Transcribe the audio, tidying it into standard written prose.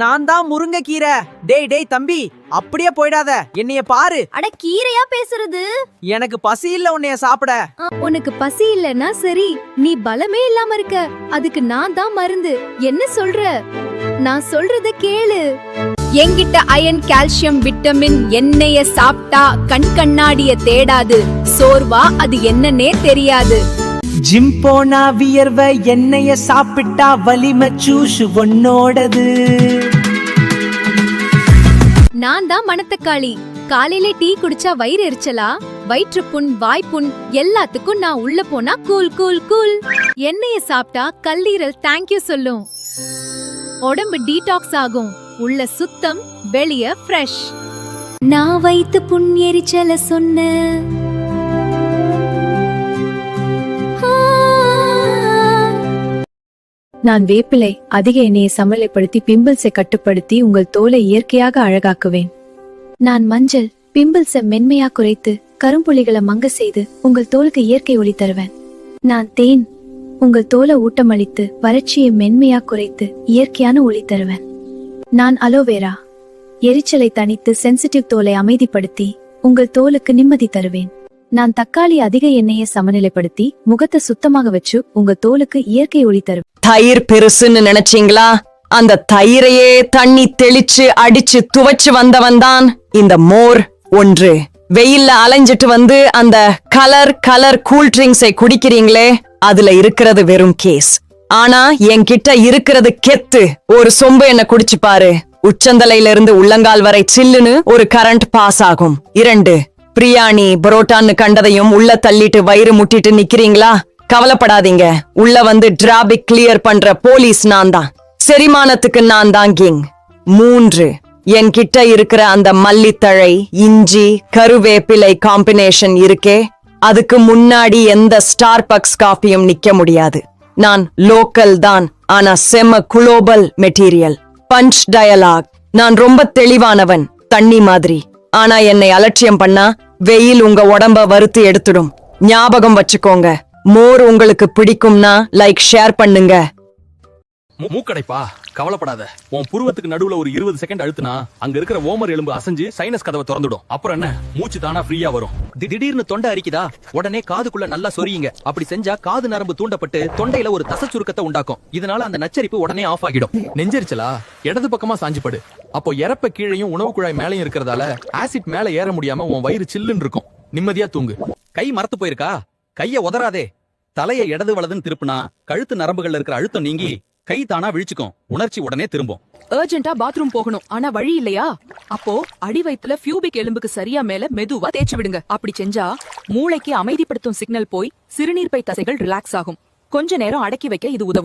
நான் தான் முருங்கைக்கீரை. டேய் டேய் தம்பி, அப்படியே போயிடாத, என்னைய பாரு. அட கீரையா பேசுறது? எனக்கு பசி இல்ல உன்னைய சாப்பிட. உனக்கு பசி இல்லனா சரி, நீ பலமே இல்லாம இருக்க, அதுக்கு நான் தான் மருந்து. என்ன சொல்ற? நான் சொல்றத கேளு. என்கிட்ட அயன், கால்சியம், விட்டமின், எண்ணெய சாப்பிட்டா கண் கண்ணாடிய தேடாது, சோர்வா அது என்னன்னே தெரியாது. ஜிம் போனா வியர்வ, எண்ணெய சாப்பிட்டா வலிமை சூஷு உன்னோடது. நான் தான் மணத்தக்காளி. காலையில டீ குடிச்சா வயிறு எரிச்சலா, வயிற்றுப்புண், வாய்ப்புண் எல்லாத்துக்கும் நான் உள்ள போனா கூல் கூல் கூல். எண்ணெய சாப்பிட்டா கல்லீரல் தேங்க்யூ சொல்லும், உடம்பு டீடாக்ஸ் ஆகும், உள்ள சுத்தம், வெளிய ஃப்ரெஷ். நான் வைத்து புண் எரிச்சல சொன்ன. நான் வேப்பிலை அதிக எண்ணெயை சமநிலைப்படுத்தி பிம்பிள்ஸை கட்டுப்படுத்தி உங்கள் தோலை இயற்கையாக அழகாக்குவேன். நான் மஞ்சள் பிம்பிள்ஸை மென்மையா குறைத்து கரும்புள்ளிகளை மங்க செய்து உங்கள் தோலுக்கு இயற்கை ஒளி தருவேன். நான் தேன் உங்கள் தோலை ஊட்டமளித்து வறட்சியை மென்மையா குறைத்து இயற்கையான ஒளி தருவேன். நான் அலோவேரா எரிச்சலை தணித்து சென்சிட்டிவ் தோலை அமைதிப்படுத்தி உங்கள் தோலுக்கு நிம்மதி தருவேன். நான் தக்காளி அதிக எண்ணெயை சமநிலைப்படுத்தி முகத்தை சுத்தமாக வச்சு உங்க தோலுக்கு இயற்கை ஒளி தருவேன். தயிர் பெருசுன்னு நினைச்சீங்களா? அந்த தயிரையே தண்ணி தெளிச்சு அடிச்சு துவைச்சு வந்தவன் தான் இந்த மோர். ஒன்று வெயில்ல அலைஞ்சிட்டு வந்து அந்த கலர் கூல் ட்ரிங்க்ஸை குடிக்கிறீங்களே, அதுல இருக்கிறது வெறும் கேஸ். ஆனா என்கிட்ட இருக்கிறது கெத்து. ஒரு சொம்பு என்ன குடிச்சு பாரு, உச்சந்தலையில இருந்து உள்ளங்கால் வரை சில்லுன்னு ஒரு கரண்ட் பாஸ் ஆகும். 2 பிரியாணி பரோட்டான்னு கண்டதையும் உள்ள தள்ளிட்டு வயிறு முட்டிட்டு நிக்கிறீங்களா? கவலைப்படாதீங்க, உள்ள வந்து டிராபிக் கிளியர் பண்ற போலீஸ் நான் தான். செரிமானத்துக்கு நான் தான் கிங். 3 என்கிட்ட இருக்கிற அந்த மல்லித்தழை, இஞ்சி, கருவேப்பிலை காம்பினேஷன் இருக்கே, அதுக்கு முன்னாடி எந்த ஸ்டார்பக்ஸ் காஃபியும் நிக்க முடியாது. நான் லோக்கல் தான், ஆனா செம குளோபல் மெட்டீரியல். பஞ்ச் டயலாக், நான் ரொம்ப தெளிவானவன், தண்ணி மாதிரி. ஆனா என்னை அலட்சியம் பண்ணா வெயில் உங்க உடம்ப வறுத்து எடுத்துடும். ஞாபகம் வச்சுக்கோங்க, மோர் உங்களுக்கு பிடிக்கும்னா லைக் ஷேர் பண்ணுங்க. மூக்கடைப்பா, கவலைப்படாத. உன் புருவத்துக்கு நடுவுல ஒரு 20 செகண்ட் அழுத்துனா அங்க இருக்கிற ஓமர் எலும்பு அசைஞ்சு சைனஸ் கதவை திறந்துடும். அப்புறம் என்ன, மூச்சு தானா ஃப்ரீயா வரும். திடீர்னு தொண்டை அரிக்குதா, உடனே காதுக்குள்ள நல்லா சொரியுங்க. அப்படி செஞ்சா காது நரம்பு தூண்டப்பட்டு தொண்டையில ஒரு தசை சுருக்கத்தை உண்டாக்கும். இதனால அந்த நச்சரிப்பு உடனே ஆஃப் ஆகிடும். நெஞ்சரிச்சலா, இடது பக்கமா சாஞ்சுப்படு. அப்போ இறப்ப கீழையும் உணவு குழாய் மேலையும் இருக்கிறதால ஆசிட் மேல ஏற முடியாம உன் வயிறு சில்லுன்னு இருக்கும். நிம்மதியா தூங்கு. கை மரத்து போயிருக்கா? கைய உதறாதே. தலையை இடது வலதுன்னு திருப்புனா கழுத்து நரம்புகள்ல இருக்கிற அழுத்தம் நீங்கி கை தானா விழிச்சுக்கும். உணர்ச்சி உடனே திரும்பும். அர்ஜென்ட்டா பாத்ரூம் போகணும், ஆனா வழி இல்லையா? அப்போ அடி வயித்துல பியூபிக் எலும்புக்கு சரியா மேல மெதுவா தேய்ச்சி விடுங்க. அப்படி செஞ்சா மூளைக்கு அமைதிப்படுத்தும் சிக்னல் போய் சிறுநீர்ப்பை தசைகள் ரிலாக்ஸ் ஆகும். கொஞ்ச நேரம் அடக்கி வைக்க இது உதவும்.